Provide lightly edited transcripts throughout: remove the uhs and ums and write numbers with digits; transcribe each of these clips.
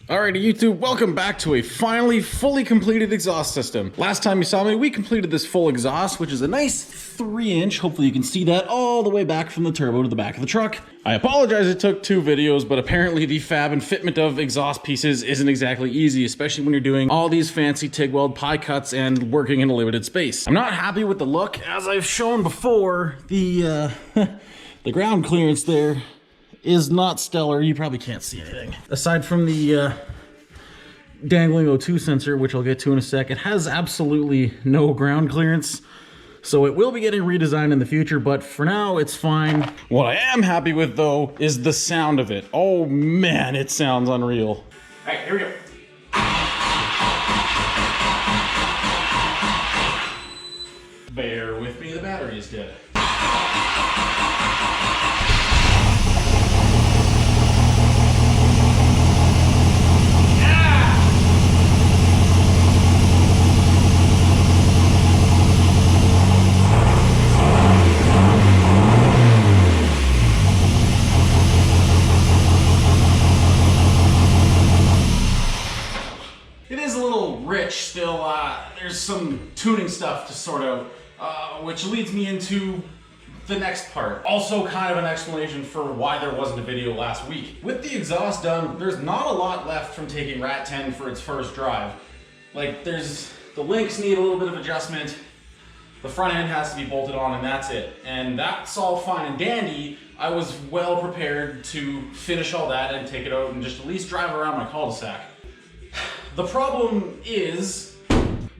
Alrighty YouTube, welcome back to a finally fully completed exhaust system. Last time you saw me, we completed this full exhaust, which is a nice 3-inch, hopefully you can see that, all the way back from the turbo to the back of the truck. I apologize it took 2 videos, but apparently the fab and fitment of exhaust pieces isn't exactly easy, especially when you're doing all these fancy TIG weld pie cuts and working in a limited space. I'm not happy with the look. As I've shown before, the ground clearance there is not stellar. You probably can't see anything. Aside from the dangling O2 sensor, which I'll get to in a sec, it has absolutely no ground clearance. So it will be getting redesigned in the future, but for now, it's fine. What I am happy with, though, is the sound of it. Oh man, it sounds unreal. All right, here we go. Bear with me, the battery is dead. Still, there's some tuning stuff to sort out, which leads me into the next part. Also kind of an explanation for why there wasn't a video last week. With the exhaust done, there's not a lot left from taking Rat 10 for its first drive. Like, the links need a little bit of adjustment, the front end has to be bolted on, and that's it. And that's all fine and dandy. I was well prepared to finish all that and take it out and just at least drive around my cul-de-sac. The problem is,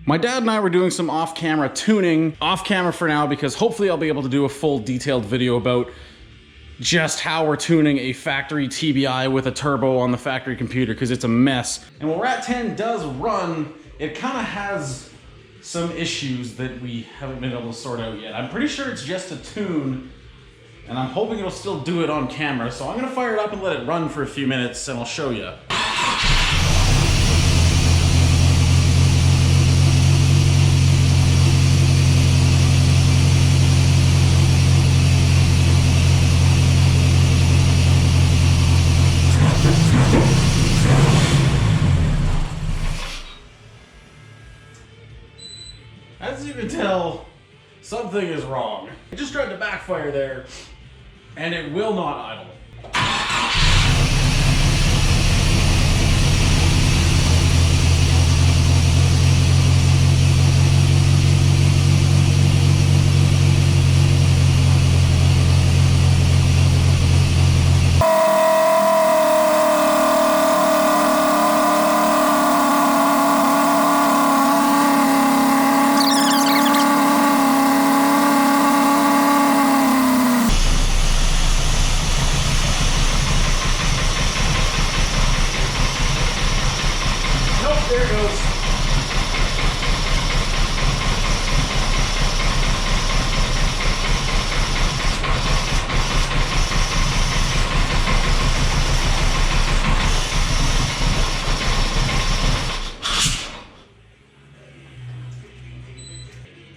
my dad and I were doing some off-camera tuning, off-camera for now, because hopefully I'll be able to do a full detailed video about just how we're tuning a factory TBI with a turbo on the factory computer, because it's a mess. And while Rat 10 does run, it kind of has some issues that we haven't been able to sort out yet. I'm pretty sure it's just a tune, and I'm hoping it'll still do it on camera, so I'm gonna fire it up and let it run for a few minutes, and I'll show you. As you can tell, something is wrong. I just tried to backfire there, and it will not idle. There it goes.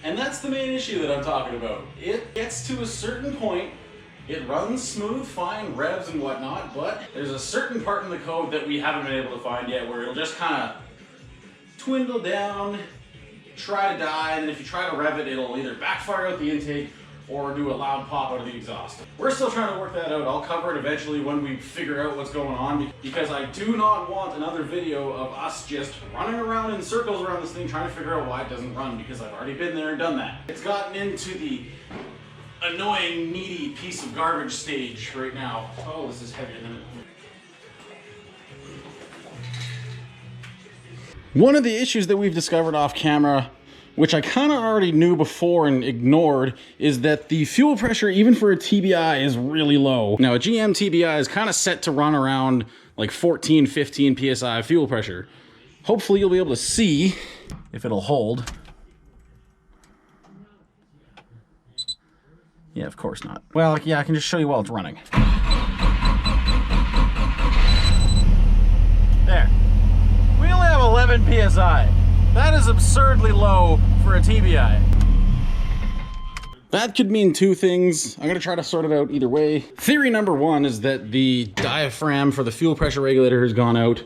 And that's the main issue that I'm talking about. It gets to a certain point, it runs smooth, fine, revs and whatnot, but there's a certain part in the code that we haven't been able to find yet where it'll just kind of dwindle down, try to die, and then if you try to rev it, it'll either backfire out the intake or do a loud pop out of the exhaust. We're still trying to work that out. I'll cover it eventually when we figure out what's going on, because I do not want another video of us just running around in circles around this thing trying to figure out why it doesn't run, because I've already been there and done that. It's gotten into the annoying, needy piece of garbage stage right now. Oh, this is heavier than it. One of the issues that we've discovered off camera, which I kind of already knew before and ignored, is that the fuel pressure, even for a TBI, is really low. Now, a GM TBI is kind of set to run around like 14, 15 PSI fuel pressure. Hopefully you'll be able to see if it'll hold. Yeah, of course not. Well, yeah, I can just show you while it's running. There. We only have 11 PSI. That is absurdly low for a TBI. That could mean two things. I'm gonna try to sort it out either way. Theory number one is that the diaphragm for the fuel pressure regulator has gone out.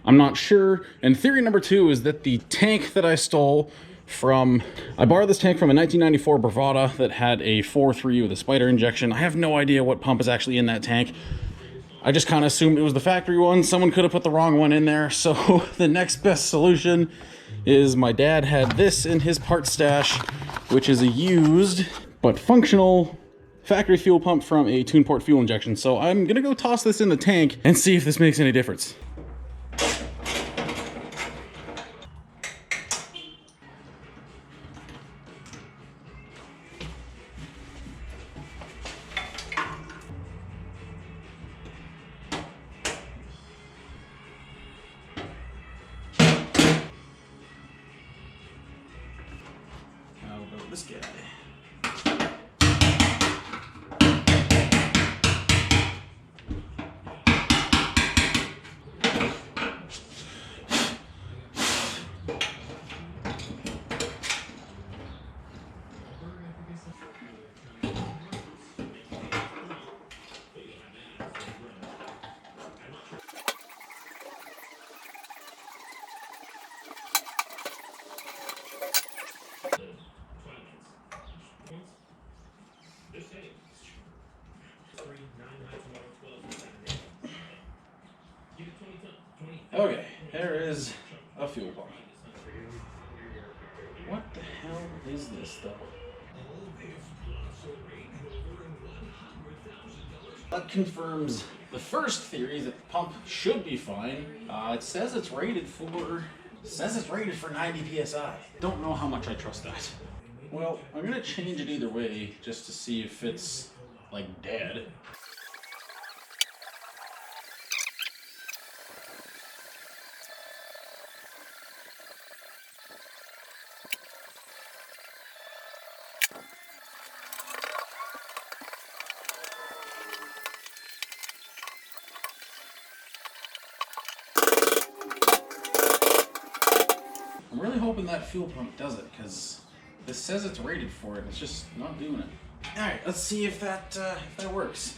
I'm not sure. And theory number 2 is that the tank that I stole from, I borrowed this tank from a 1994 Bravada that had a 4.3 with a spider injection. I have no idea what pump is actually in that tank. I just kind of assumed it was the factory one. Someone could have put the wrong one in there. So the next best solution is my dad had this in his part stash, which is a used but functional factory fuel pump from a tune port fuel injection. So I'm gonna go toss this in the tank and see if this makes any difference. This guy. Okay, there is a fuel pump. What the hell is this though? That confirms the first theory that the pump should be fine. It says it's rated for 90 psi. Don't know how much I trust that. Well, I'm gonna change it either way just to see if it's like dead. I'm really hoping that fuel pump does it, because this says it's rated for it. It's just not doing it. All right, let's see if that works.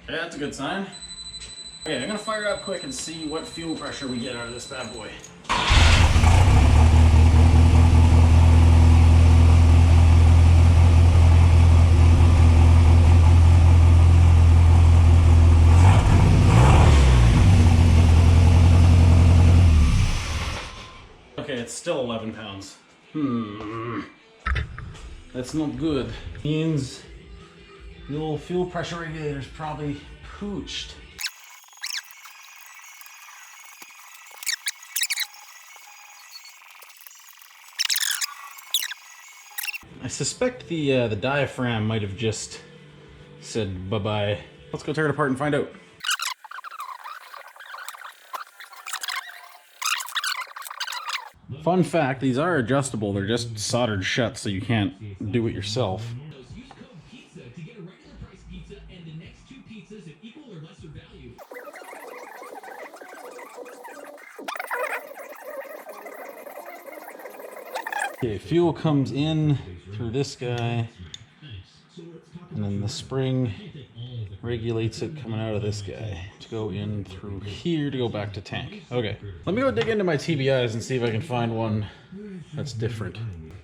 Okay, that's a good sign. Okay, I'm gonna fire it up quick and see what fuel pressure we get out of this bad boy. Okay, it's still 11 pounds. That's not good. Means the old fuel pressure regulator's probably pooched. I suspect the diaphragm might have just said bye-bye. Let's go tear it apart and find out. Fun fact, these are adjustable. They're just soldered shut so you can't do it yourself. Okay, fuel comes in through this guy, and then the spring regulates it coming out of this guy to go in through here to go back to tank. Okay, let me go dig into my TBIs and see if I can find one that's different.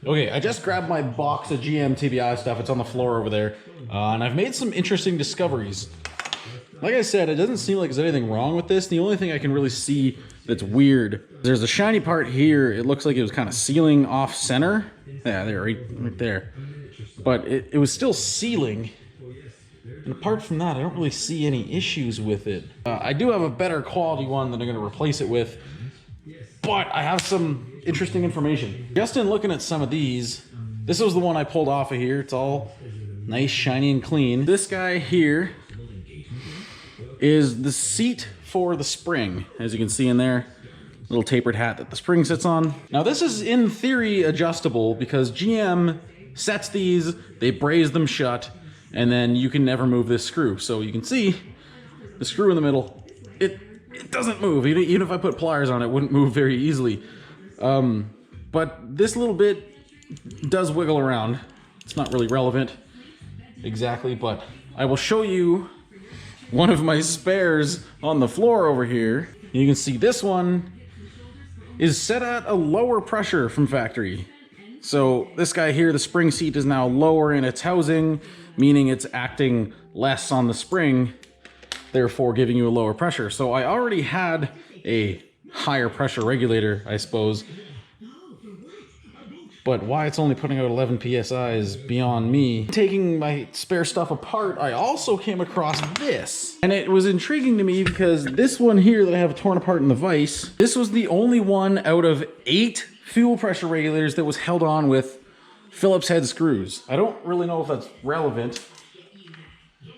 Okay, I just grabbed my box of GM TBI stuff. It's on the floor over there, and I've made some interesting discoveries. Like I said, it doesn't seem like there's anything wrong with this. The only thing I can really see that's weird, there's a shiny part here. It looks like it was kind of sealing off center. Yeah, there, right there. But it was still sealing. And apart from that, I don't really see any issues with it. I do have a better quality one that I'm going to replace it with. But I have some interesting information. Just in looking at some of these, this was the one I pulled off of here. It's all nice, shiny, and clean. This guy here is the seat for the spring, as you can see in there. Little tapered hat that the spring sits on. Now this is in theory adjustable because GM sets these, they braze them shut, and then you can never move this screw. So you can see the screw in the middle, it doesn't move. Even if I put pliers on it, it wouldn't move very easily. But this little bit does wiggle around. It's not really relevant exactly, but I will show you one of my spares on the floor over here. You can see this one is set at a lower pressure from factory. So this guy here, the spring seat is now lower in its housing, meaning it's acting less on the spring, therefore giving you a lower pressure. So I already had a higher pressure regulator, I suppose, but why it's only putting out 11 PSI is beyond me. Taking my spare stuff apart, I also came across this. And it was intriguing to me because this one here that I have torn apart in the vise, this was the only one out of 8 fuel pressure regulators that was held on with Phillips head screws. I don't really know if that's relevant.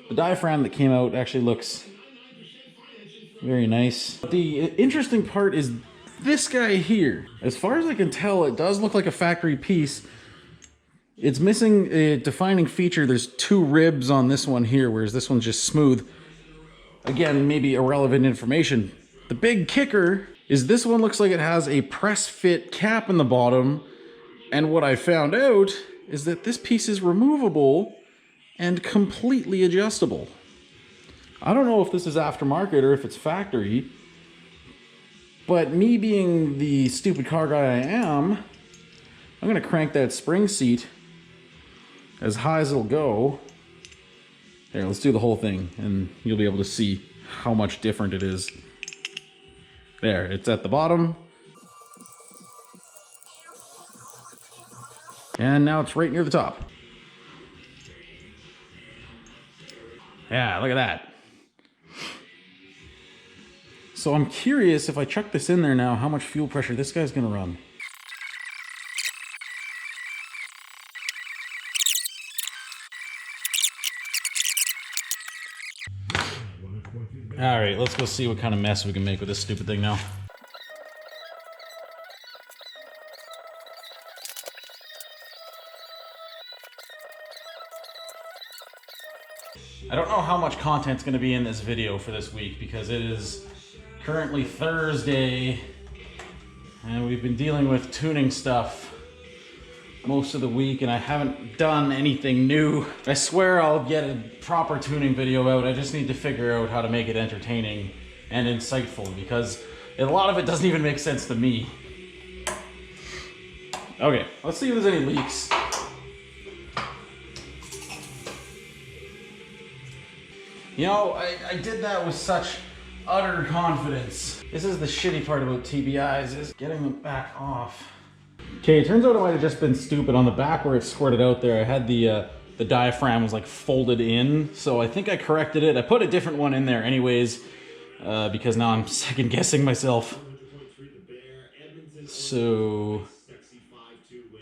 The diaphragm that came out actually looks very nice. But the interesting part is this guy here. As far as I can tell, it does look like a factory piece. It's missing a defining feature. There's 2 ribs on this one here, whereas this one's just smooth. Again, maybe irrelevant information. The big kicker is this one looks like it has a press fit cap in the bottom. And what I found out is that this piece is removable and completely adjustable. I don't know if this is aftermarket or if it's factory, but me being the stupid car guy I am, I'm gonna crank that spring seat as high as it'll go. There, let's do the whole thing and you'll be able to see how much different it is. There, it's at the bottom. And now it's right near the top. Yeah, look at that. So I'm curious if I chuck this in there now, how much fuel pressure this guy's gonna run. All right, let's go see what kind of mess we can make with this stupid thing now. I don't know how much content's going to be in this video for this week because it is currently Thursday and we've been dealing with tuning stuff most of the week and I haven't done anything new. I swear I'll get a proper tuning video out. I just need to figure out how to make it entertaining and insightful because a lot of it doesn't even make sense to me. Okay, let's see if there's any leaks. You know, I did that with such utter confidence. This is the shitty part about TBIs, is getting them back off. Okay, it turns out I might have just been stupid. On the back where it squirted out there, I had the diaphragm was like folded in, so I think I corrected it. I put a different one in there anyways, because now I'm second guessing myself. So,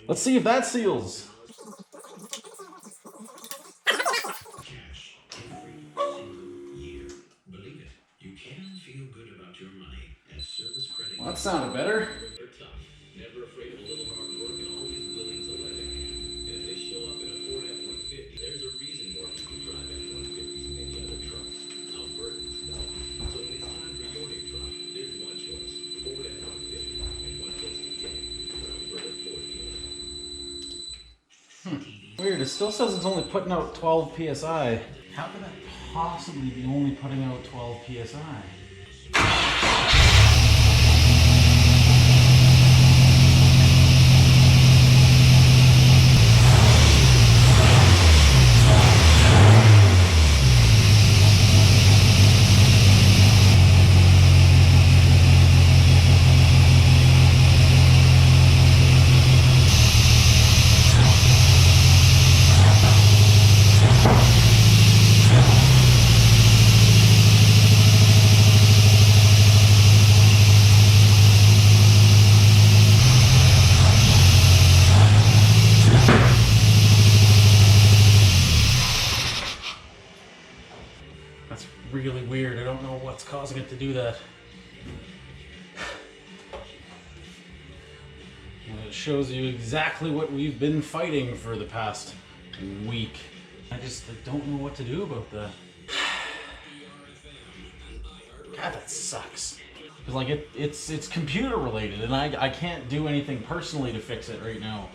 let's see if that seals. Well, that sounded better. Never afraid of a little hard work and always willing to let it. And if they show up in a Ford F-150, there's a reason more people drive F-150s than any other trucks. Albertans, though. So when it's time for your new truck, there's one choice. Ford F-150 and one place to get it. Your Alberta Ford dealer. Weird, it still says it's only putting out 12 PSI. How could that possibly be only putting out 12 PSI? Really weird. I don't know what's causing it to do that. And it shows you exactly what we've been fighting for the past week. I don't know what to do about that. God, that sucks. Because like it's computer related and I can't do anything personally to fix it right now.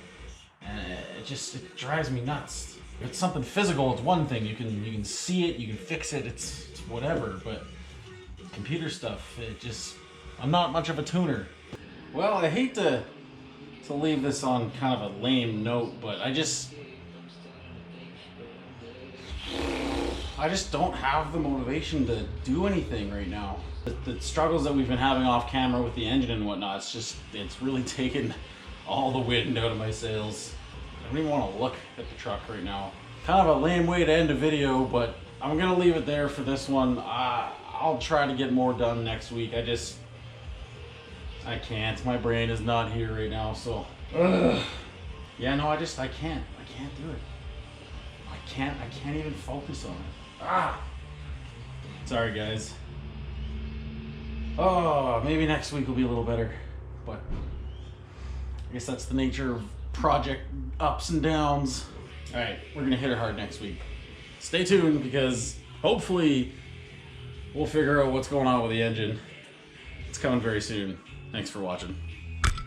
And it drives me nuts. If it's something physical, it's one thing. You can see it, you can fix it, it's whatever, but computer stuff, I'm not much of a tuner. Well, I hate to leave this on kind of a lame note, but I just don't have the motivation to do anything right now. The struggles that we've been having off camera with the engine and whatnot, it's really taken all the wind out of my sails. I don't even want to look at the truck right now. Kind of a lame way to end a video, but I'm gonna leave it there for this one. I'll try to get more done next week. I can't. My brain is not here right now, so. Yeah, no, I can't do it. I can't even focus on it. Sorry, guys. Oh, maybe next week will be a little better, but I guess that's the nature of project ups and downs. All right, we're gonna hit it hard next week. Stay tuned, because hopefully we'll figure out what's going on with the engine. It's coming very soon. Thanks for watching.